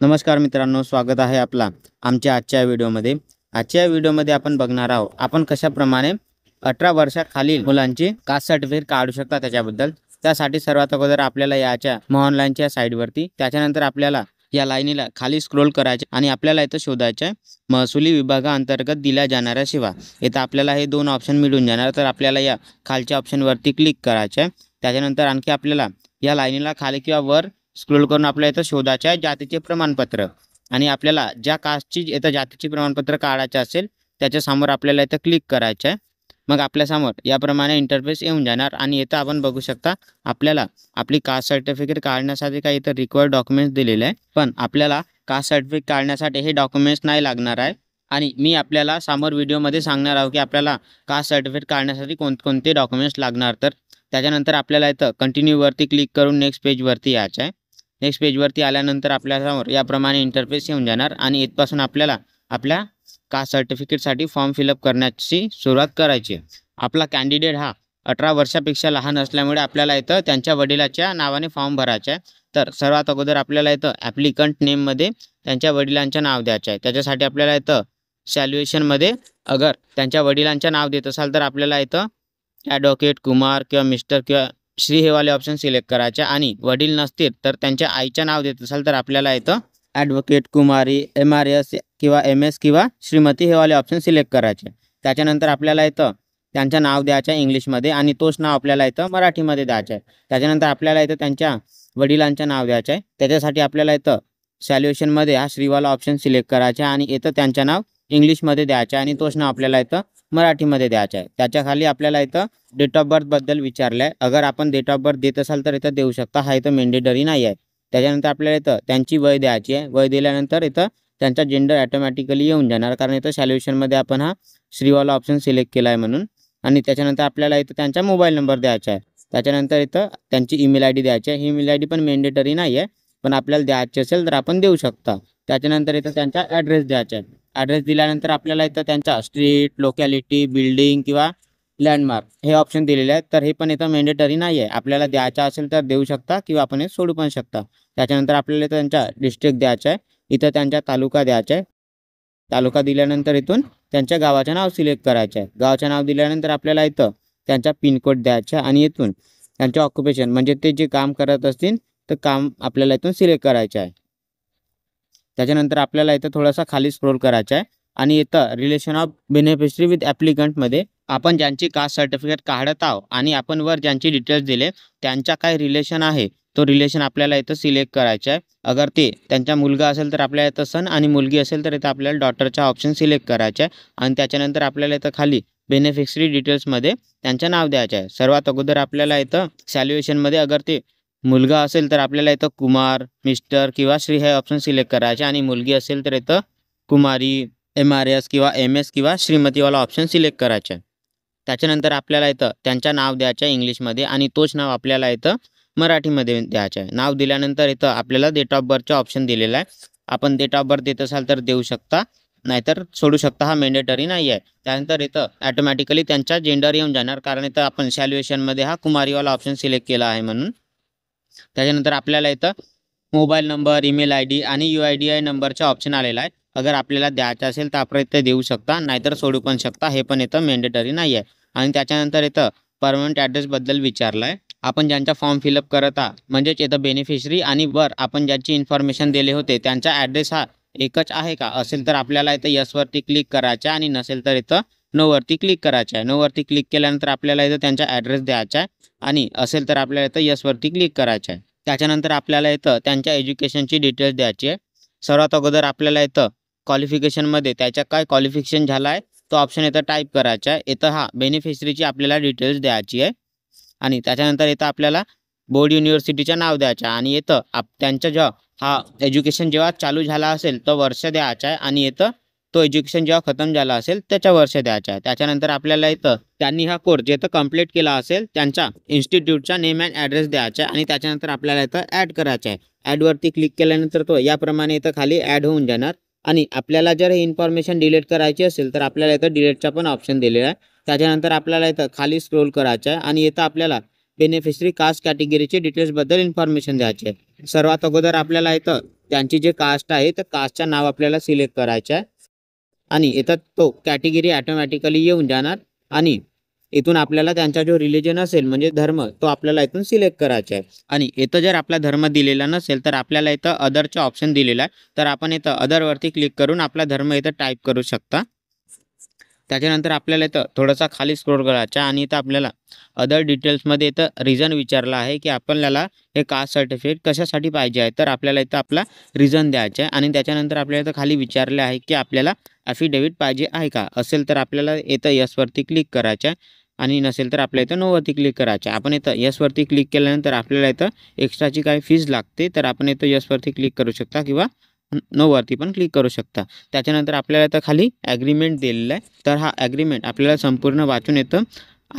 नमस्कार मित्रांनो, स्वागत आहे आपला आमच्या आजच्या व्हिडिओमध्ये। आजच्या व्हिडिओमध्ये आपण बघणार आहोत आपण कशाप्रमाणे 18 वर्षाखालील मुलांची कास्ट सर्टिफिकेट काढू शकता त्याच्याबद्दल। त्यासाठी सर्वात अगोदर आपल्याला याच्या ऑनलाईनच्या साईटवरती त्याच्यानंतर आपल्याला या लाईनीला खाली स्क्रोल करायचे आणि आपल्याला इथं शोधायचे महसुली विभागाअंतर्गत दिल्या जाणाऱ्या सेवा। इथं आपल्याला हे दोन ऑप्शन मिळून जाणार, तर आपल्याला या खालच्या ऑप्शनवरती क्लिक करायचे। त्याच्यानंतर आणखी आपल्याला या लाईनीला खाली किंवा वर स्क्रोल करून आपल्याला इथं शोधायचे आहे जातीचे प्रमाणपत्र आणि आपल्याला ज्या कास्टची इथं जातीचे प्रमाणपत्र काढायचे असेल त्याच्या समोर आपल्याला इथं क्लिक करायचे आहे। मग आपल्या समोर याप्रमाणे इंटरफेस येऊन जाणार आणि इथं आपण बघू शकता आपल्याला आपली कास्ट सर्टिफिकेट काढण्यासाठी काही इथं रिक्वायर्ड डॉक्युमेंट्स दिलेले आहे, पण आपल्याला कास्ट सर्टिफिकेट काढण्यासाठी हे डॉक्युमेंट्स नाही लागणार आहे। आणि मी आपल्याला समोर व्हिडिओमध्ये सांगणार आहोत की आपल्याला कास्ट सर्टिफिकेट काढण्यासाठी कोणकोणते डॉक्युमेंट्स लागणार। तर त्याच्यानंतर आपल्याला इथं कंटिन्यूवरती क्लिक करून नेक्स्ट पेजवरती यायचं आहे। नेक्स्ट पेजवरती आल्यानंतर आपल्यासमोर याप्रमाणे इंटरफेस येऊन जाणार आणि इथपासून आपल्याला आपल्या कास्ट सर्टिफिकेटसाठी फॉर्म फिलअप करण्याची सुरुवात करायची आहे। आपला कॅन्डिडेट हा 18 वर्षापेक्षा लहान असल्यामुळे आपल्याला इथं त्यांच्या वडिलांच्या नावाने फॉर्म भरायचा आहे। तर सर्वात अगोदर आपल्याला इथं ॲप्लिकंट नेममध्ये त्यांच्या वडिलांचे नाव द्यायचे आहे। त्याच्यासाठी आपल्याला इथं सॅल्युएशनमध्ये अगर त्यांच्या वडिलांचे नाव देत असाल तर आपल्याला इथं ॲडव्होकेट कुमार किंवा मिस्टर किंवा श्री हे वाले ऑप्शन सिलेक्ट करायचे आणि वडील नसतील तर त्यांच्या आईचे नाव देत असाल तर आपल्याला इथं ॲडव्होकेट कुमारी MRS किंवा MS किंवा श्रीमती हे वाले ऑप्शन सिलेक्ट करायचे। त्याच्यानंतर आपल्याला इथं त्यांचं नाव द्यायचं आहे इंग्लिशमध्ये आणि तोच नाव आपल्याला इथं मराठीमध्ये द्यायचं आहे। त्याच्यानंतर आपल्याला इथं त्यांच्या वडिलांचं नाव द्यायचं आहे। त्याच्यासाठी आपल्याला इथं सॅल्युएशनमध्ये हा श्रीवाला ऑप्शन सिलेक्ट करायचा आणि इथं त्यांचं नाव इंग्लिशमध्ये द्यायचं आहे आणि तोच नाव आपल्याला इथं मराठीमध्ये द्यायचं आहे। त्याच्या खाली आपल्याला इथं डेट ऑफ बर्थबद्दल विचारलं आहे, अगर आपण डेट ऑफ बर्थ देत असाल तर इथं देऊ शकता, हा इथं मॅन्डेटरी नाही आहे। त्याच्यानंतर आपल्याला इथं त्यांची वय द्यायची आहे। वय दिल्यानंतर इथं त्यांचा जेंडर ऑटोमॅटिकली येऊन जाणार, कारण इथं सॅल्युएशनमध्ये आपण हा श्रीवाला ऑप्शन सिलेक्ट केला आहे म्हणून। आणि त्याच्यानंतर आपल्याला इथं त्यांचा मोबाईल नंबर द्यायचा आहे। त्याच्यानंतर इथं त्यांची ईमेल ID द्यायची आहे। ही ईमेल ID पण मॅन्डेटरी नाही आहे, पण आपल्याला द्यायची असेल तर आपण देऊ शकता। त्याच्यानंतर इथं त्यांचा ॲड्रेस द्यायचा आहे। ॲड्रेस दिल्यानंतर आपल्याला इथं त्यांचा स्ट्रीट, लोकॅलिटी, बिल्डिंग किंवा लँडमार्क हे ऑप्शन दिलेले आहेत, तर हे पण इथं मॅन्डेटरी नाही आहे। आपल्याला द्यायचं असेल तर देऊ शकता किंवा आपण हे सोडू पण शकता। त्याच्यानंतर आपल्याला इथं त्यांचा डिस्ट्रिक्ट द्यायचा आहे, इथं त्यांचा तालुका द्यायचा आहे। तालुका दिल्यानंतर इथून त्यांच्या गावाचं नाव सिलेक्ट करायचं आहे। गावाचं नाव दिल्यानंतर आपल्याला इथं त्यांचा पिनकोड द्यायचा आणि इथून त्यांचे ऑक्युपेशन म्हणजे ते जे काम करत असतील तर काम आपल्याला इथून सिलेक्ट करायचं आहे। त्याच्यानंतर आपल्याला इथं थोडासा खाली स्क्रोल करायचा आहे आणि इथं रिलेशन ऑफ बेनिफिशरी विथ ॲप्लिकंटमध्ये आपण ज्यांची कास्ट सर्टिफिकेट काढत आहोत आणि आपण वर ज्यांची डिटेल्स दिले त्यांचा काय रिलेशन आहे तो रिलेशन आपल्याला इथं सिलेक्ट करायचा आहे। अगर ते त्यांचा मुलगा असेल तर आपल्याला इथं सन आणि मुलगी असेल तर इथं आपल्याला डॉटरचा ऑप्शन सिलेक्ट करायचा आहे आणि त्याच्यानंतर आपल्याला इथं खाली बेनिफिशरी डिटेल्समध्ये त्यांचं नाव द्यायचं आहे। सर्वात अगोदर आपल्याला इथं सॅल्युएशनमध्ये अगर ते मुलगा असेल तर आपल्याला इथं कुमार, मिस्टर किंवा श्री हे ऑप्शन सिलेक्ट करायचे आणि मुलगी असेल तर इथं कुमारी, MRS किंवा MS किंवा श्रीमतीवाला ऑप्शन सिलेक्ट करायचा आहे। त्याच्यानंतर आपल्याला इथं त्यांचं नाव द्यायचं आहे इंग्लिशमध्ये आणि तोच नाव आपल्याला इथं मराठीमध्ये द्यायचं आहे। नाव दिल्यानंतर इथं आपल्याला डेट ऑफ बर्थचा ऑप्शन दिलेला आहे, आपण डेट ऑफ बर्थ देत असाल तर देऊ शकता, नाहीतर सोडू शकता, हा मॅन्डेटरी नाही आहे। त्यानंतर इथं ॲटोमॅटिकली त्यांचा जेंडर येऊन जाणार, कारण इथं आपण सॅल्युएशनमध्ये हा कुमारीवाला ऑप्शन सिलेक्ट केला आहे म्हणून। त्याच्यानंतर आपल्याला इथं मोबाईल नंबर, ईमेल ID आणि UIDI नंबरचा ऑप्शन आलेला आहे। अगर आपल्याला द्यायचं असेल तर आपण इथं देऊ शकता, नाहीतर सोडू पण शकता, हे पण इथं मॅन्डेटरी नाही आहे। आणि त्याच्यानंतर इथं परमनंट ॲड्रेसबद्दल विचारलं आहे। आपण ज्यांचा फॉर्म फिलअप करत आहात म्हणजेच इथं बेनिफिशरी आणि वर आपण ज्याची इन्फॉर्मेशन दिले होते त्यांचा ॲड्रेस हा एकच आहे का, असेल तर आपल्याला इथं यसवरती क्लिक करायचं आहे आणि नसेल तर इथं नोवरती क्लिक करायचं आहे। नोवरती क्लिक केल्यानंतर आपल्याला इथं त्यांचा ॲड्रेस द्यायचा आहे आणि असेल तर आपल्याला इथं यसवरती क्लिक करायचं आहे। त्याच्यानंतर आपल्याला इथं त्यांच्या एज्युकेशनची डिटेल्स द्यायची आहे। सर्वात अगोदर आपल्याला इथं क्वालिफिकेशनमध्ये त्याच्या काय क्वालिफिकेशन झालं आहे तो ऑप्शन इथं टाईप करायचा आहे। इथं हा बेनिफिशरीची आपल्याला डिटेल्स द्यायची आहे आणि त्याच्यानंतर इथं आपल्याला बोर्ड युनिव्हर्सिटीचं नाव द्यायचं आहे आणि इथं त्यांचं जेव्हा हा एज्युकेशन जेव्हा चालू झाला असेल तो वर्ष द्यायचा आहे आणि इथं तो एज्युकेशन जेव्हा खतम झाला असेल त्याच्या वर्ष द्यायचा आहे। त्याच्यानंतर आपल्याला इथं त्यांनी हा कोर्स जिथं कंप्लीट केला असेल त्यांचा इन्स्टिट्यूटचा नेम अँड ॲड्रेस द्यायचा आहे आणि त्याच्यानंतर आपल्याला इथं ॲड करायचं आहे। ॲडवरती क्लिक केल्यानंतर तो याप्रमाणे इथं खाली ॲड होऊन जाणार आणि आपल्याला जर हे इन्फॉर्मेशन डिलीट करायची असेल तर आपल्याला इथं डिलीटचा पण ऑप्शन दिलेला आहे। त्याच्यानंतर आपल्याला इथं खाली स्क्रोल करायचं आहे आणि इथं आपल्याला बेनिफिशरी कास्ट कॅटेगरीचे डिटेल्सबद्दल इन्फॉर्मेशन द्यायचे आहे। सर्वात अगोदर आपल्याला इथं त्यांची जे कास्ट आहे तर कास्टचं नाव आपल्याला सिलेक्ट करायचं आहे आणि इथं तो कॅटेगरी ऑटोमॅटिकली येऊन जाणार आणि इथून आपल्याला त्यांचा जो रिलिजन असेल म्हणजे धर्म तो आपल्याला इथून सिलेक्ट करायचा आहे। आणि इथं जर आपला धर्म दिलेला नसेल तर आपल्याला इथं अदरचा ऑप्शन दिलेला आहे, तर आपण इथं अदरवरती क्लिक करून आपला धर्म इथं टाईप करू शकता। त्याच्यानंतर आपल्याला इथं थोडासा खाली स्क्रोल करायचा आणि इथं आपल्याला अदर डिटेल्समध्ये इथं रिझन विचारला आहे की आपल्याला हे कास्ट सर्टिफिकेट कशासाठी पाहिजे आहे, तर आपल्याला इथं आपला रिझन द्यायचा आहे। आणि त्याच्यानंतर आपल्याला इथं खाली विचारले आहे की आपल्याला ॲफिडेविट पाहिजे आहे का, असेल तर आपल्याला इथं यसवरती क्लिक करायचं आहे आणि नसेल तर आपल्या इथं नोवरती क्लिक करायचं आहे। आपण इथं यसवरती क्लिक केल्यानंतर आपल्याला इथं एक्स्ट्राची काही फीज लागते, तर आपण इथं यसवरती क्लिक करू शकता किंवा नोवरती पण क्लिक करू शकता। त्याच्यानंतर आपल्याला इथं खाली ॲग्रीमेंट दिलेला आहे, तर हा ॲग्रीमेंट आपल्याला संपूर्ण वाचून येतं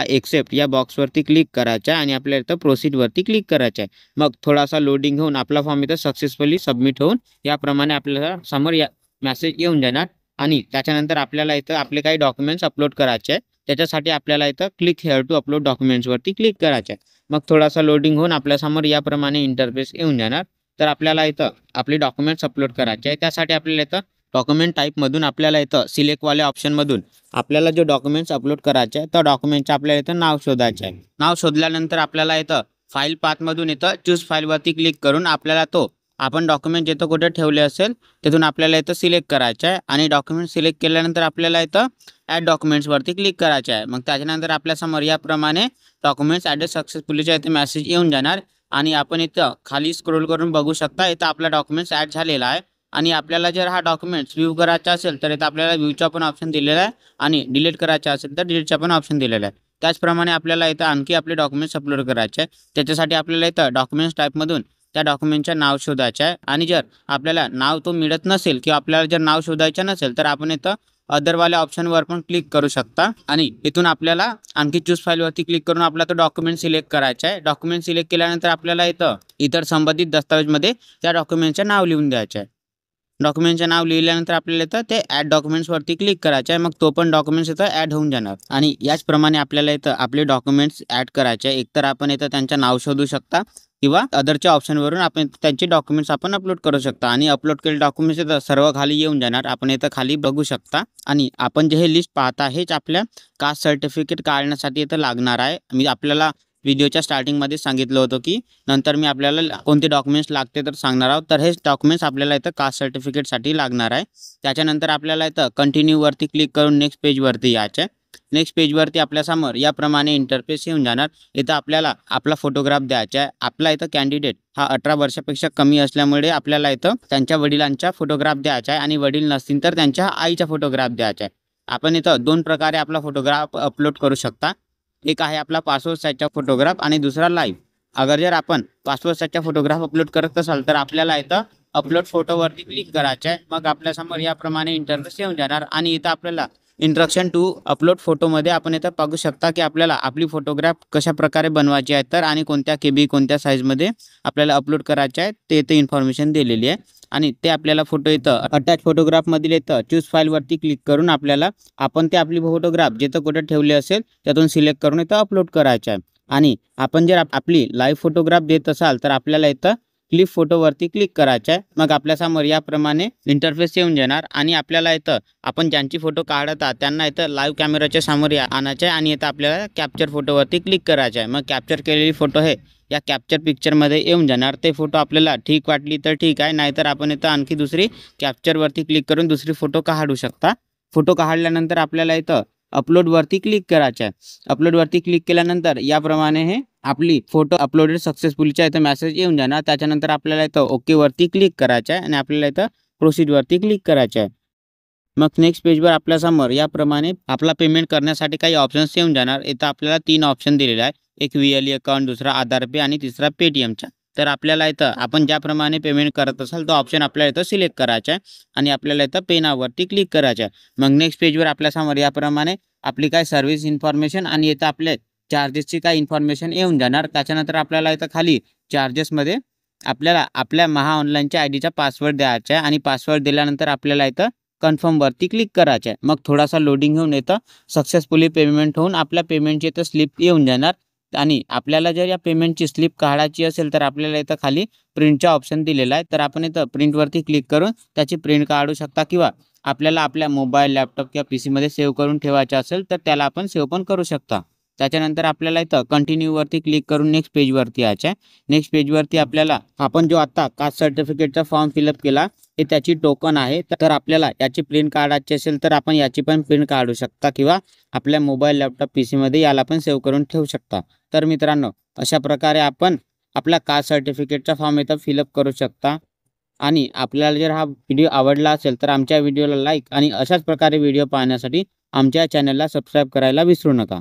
एक्सेप्ट या बॉक्सवरती क्लिक करायचं आहे आणि आपल्याला इथं प्रोसीडवरती क्लिक करायचं आहे। मग थोडासा लोडिंग होऊन आपला फॉर्म इथं सक्सेसफुली सबमिट होऊन याप्रमाणे आपल्याला समोर या मेसेज येऊन जाणार आणि त्याच्यानंतर आपल्याला इथं आपले काही डॉक्युमेंट्स अपलोड करायचे आहे। त्याच्यासाठी आपल्याला इथं क्लिक हेअर टू अपलोड डॉक्युमेंट्सवरती क्लिक करायचं आहे। मग थोडासा लोडिंग होऊन आपल्यासमोर याप्रमाणे इंटरफेस येऊन जाणार, तर आपल्याला इथं आपले डॉक्युमेंट्स अपलोड करायचे आहे। त्यासाठी आपल्याला इथं डॉक्युमेंट टाईपमधून आपल्याला इथं सिलेक्टवाल्या ऑप्शनमधून आपल्याला जो डॉक्युमेंट्स अपलोड करायचे आहे त्या डॉक्युमेंटचं आपल्याला इथं नाव शोधायचं आहे। नाव शोधल्यानंतर आपल्याला इथं फाईल पाथमधून इथं चूज फाईलवरती क्लिक करून आपल्याला तो आपण डॉक्युमेंट जिथं कुठे ठेवले असेल तिथून आपल्याला इथं सिलेक्ट करायचं आहे आणि डॉक्युमेंट सिलेक्ट केल्यानंतर आपल्याला इथं ॲड डॉक्युमेंट्सवरती क्लिक करायचं आहे। मग त्याच्यानंतर आपल्यासमोर याप्रमाणे डॉक्युमेंट्स ॲडेड सक्सेसफुलीच्या इथे मेसेज येऊन जाणार आणि आपण इथं खाली स्क्रोल करून बघू शकता इथं आपला डॉक्युमेंट्स ॲड झालेला आहे। आणि आपल्याला जर हा डॉक्युमेंट्स व्ह्यू करायचा असेल तर इथं आपल्याला व्ह्यूचा पण ऑप्शन दिलेला आहे आणि डिलीट करायचा असेल तर डिलीटचा पण ऑप्शन दिलेला आहे। त्याचप्रमाणे आपल्याला इथं आणखी आपले डॉक्युमेंट्स अपलोड करायचे आहे। त्याच्यासाठी आपल्याला इथं डॉक्युमेंट्स टाईपमधून त्या डॉक्युमेंटचं नाव शोधायचं आहे आणि जर आपल्याला नाव तो मिळत नसेल किंवा आपल्याला जर नाव शोधायचं नसेल तर आपण इथं अदरवाल्या ऑप्शनवर पण क्लिक करू शकता आणि इथून आपल्याला आणखी चूज फाईलवरती क्लिक करून आपला तो डॉक्युमेंट सिलेक्ट करायचा आहे। डॉक्युमेंट सिलेक्ट केल्यानंतर आपल्याला इथं इतर संबंधित दस्तावेजमध्ये त्या डॉक्युमेंटचं नाव लिहून द्यायचं आहे। डॉक्युमेंटचं नाव लिहिल्यानंतर आपल्याला इथं ते ॲड डॉक्युमेंट्सवरती क्लिक करायचं आहे, मग तो पण डॉक्युमेंट्स इथं ॲड होऊन जाणार। आणि याचप्रमाणे आपल्याला इथं आपले डॉक्युमेंट्स ॲड करायचे आहे। एकतर आपण इथं त्यांचं नाव शोधू शकता किंवा अदरच्या ऑप्शनवरून आपण त्यांचे डॉक्युमेंट्स आपण अपलोड करू शकता आणि अपलोड केलेले डॉक्युमेंट्स इथं सर्व खाली येऊन जाणार। आपण इथं खाली बघू शकता आणि आपण जे हे लिस्ट पाहता हेच आपल्या कास्ट सर्टिफिकेट काढण्यासाठी इथं लागणार आहे। मी आपल्याला व्हिडिओच्या स्टार्टिंगमध्ये सांगितलं होतं की नंतर मी आपल्याला कोणते डॉक्युमेंट्स लागते तर सांगणार आहोत, तर हेच डॉक्युमेंट्स आपल्याला इथं कास्ट सर्टिफिकेटसाठी लागणार आहे। त्याच्यानंतर आपल्याला इथं कंटिन्यूवरती क्लिक करून नेक्स्ट पेजवरती यायचं आहे। नेक्स्ट पेजवरती आपल्यासमोर याप्रमाणे इंटरफेस येऊन जाणार। इथं आपल्याला आपला फोटोग्राफ द्यायचा आहे। आपला इथं कॅन्डिडेट हा 18 वर्षापेक्षा कमी असल्यामुळे आपल्याला इथं त्यांच्या वडिलांचा फोटोग्राफ द्यायचा आहे आणि वडील नसतील तर त्यांच्या आईचा फोटोग्राफ द्यायचा आहे। आपण इथं दोन प्रकारे आपला फोटोग्राफ अपलोड करू शकता, एक आहे आपला पासपोर्ट साईजचा फोटोग्राफ आणि दुसरा लाईव्ह। अगर जर आपण पासपोर्ट साईजचा फोटोग्राफ अपलोड करत असाल तर आपल्याला इथं अपलोड फोटोवरती क्लिक करायचं आहे। मग आपल्यासमोर याप्रमाणे इंटरफेस येऊन जाणार आणि इथं आपल्याला इंस्ट्रक्शन टू अपलोड फोटोमध्ये आपण इथं बघू शकता की आपल्याला आपली फोटोग्राफ कशा प्रकारे बनवायची आहे तर आणि कोणत्या KB कोणत्या साईजमध्ये आपल्याला अपलोड करायचे आहे ते इथं इन्फॉर्मेशन दिलेली आहे। आणि ते आपल्याला फोटो इथं अटॅच फोटोग्राफमधील इथं चूज फाईलवरती क्लिक करून आपल्याला आपण ते आपली फोटोग्राफ जिथं कुठे ठेवले असेल त्यातून सिलेक्ट करून इथं अपलोड करायचं आहे। आणि आपण जर आपली लाईव्ह फोटोग्राफ देत असाल तर आपल्याला इथं क्लिक फोटोवरती क्लिक करायचं आहे। मग आपल्यासमोर याप्रमाणे इंटरफेस येऊन जाणार आणि आपल्याला इथं आपण ज्यांची फोटो काढत आहात त्यांना इथं लाईव्ह कॅमेराच्या समोर आणायचं आहे आणि इथं आपल्याला कॅप्चर फोटोवरती क्लिक करायचं आहे। मग कॅप्चर केलेली फोटो हे या कॅप्चर पिक्चरमध्ये येऊन जाणार। ते फोटो आपल्याला ठीक वाटली तर ठीक आहे, नाहीतर आपण इथं आणखी दुसरी कॅप्चरवरती क्लिक करून दुसरी फोटो काढू शकता। फोटो काढल्यानंतर आपल्याला इथं अपलोडवरती क्लिक करायचं आहे। अपलोडवरती क्लिक केल्यानंतर याप्रमाणे हे आपली फोटो अपलोडेड सक्सेसफुलीच्या इथं मेसेज येऊन जाणार। त्याच्यानंतर आपल्याला इथं ओकेवरती क्लिक करायचं आहे आणि आपल्याला इथं प्रोसीडवरती क्लिक करायचं आहे। मग नेक्स्ट पेजवर आपल्यासमोर याप्रमाणे आपला पेमेंट करण्यासाठी काही ऑप्शन्स येऊन जाणार। इथं आपल्याला 3 ऑप्शन दिलेले आहे, एक VLE अकाउंट, दुसरा आधार पे आणि तिसरा पेटीएमचा। तर आपल्याला इथं आपण ज्याप्रमाणे पेमेंट करत असाल तो ऑप्शन आपल्याला इथं सिलेक्ट करायचा आहे आणि आपल्याला इथं पे नाववरती क्लिक करायचं आहे। मग नेक्स्ट पेजवर आपल्यासमोर याप्रमाणे आपली काय सर्व्हिस इन्फॉर्मेशन आणि इथं आपले चार्जेसची काय इन्फॉर्मेशन येऊन जाणार। त्याच्यानंतर आपल्याला इथं खाली चार्जेसमध्ये आपल्याला आपल्या महा ऑनलाईनच्या IDचा पासवर्ड द्यायचा आहे आणि पासवर्ड दिल्यानंतर आपल्याला इथं कन्फर्मवरती क्लिक करायचं आहे। मग थोडासा लोडिंग होऊन येतं सक्सेसफुली पेमेंट होऊन आपल्या पेमेंटची इथं स्लिप येऊन जाणार। आणि आपल्याला जर या पेमेंटची स्लिप काढायची असेल तर आपल्याला इथं खाली प्रिंटचा ऑप्शन दिलेला आहे, तर आपण इथं प्रिंटवरती क्लिक करून त्याची प्रिंट काढू शकता किंवा आपल्याला आपल्या मोबाईल, लॅपटॉप किंवा पीसीमध्ये सेव्ह करून ठेवायचं असेल तर त्याला आपण सेव्ह पण करू शकता. त्याच्यानंतर आपल्याला इथं कंटिन्यूवरती क्लिक करून नेक्स्ट पेजवरती यायचं आहे. नेक्स्ट पेजवरती आपल्याला आपण जो आता कास्ट सर्टिफिकेटचा फॉर्म फिलअप केला हे त्याची टोकन आहे, तर आपल्याला याची प्रिंट काढायची असेल तर आपण याची पण प्रिंट काढू शकता किंवा आपल्या मोबाईल, लॅपटॉप, पीसीमध्ये याला पण सेव्ह करून ठेवू शकता. तर मित्रांनो, अशा प्रकारे आपण आपला कास्ट सर्टिफिकेटचा फॉर्म इथं फिलअप करू शकता. आणि आपल्याला जर हा व्हिडिओ आवडला असेल तर आमच्या व्हिडिओला लाईक आणि अशाच प्रकारे व्हिडिओ पाहण्यासाठी आमच्या चॅनलला सबस्क्राईब करायला विसरू नका.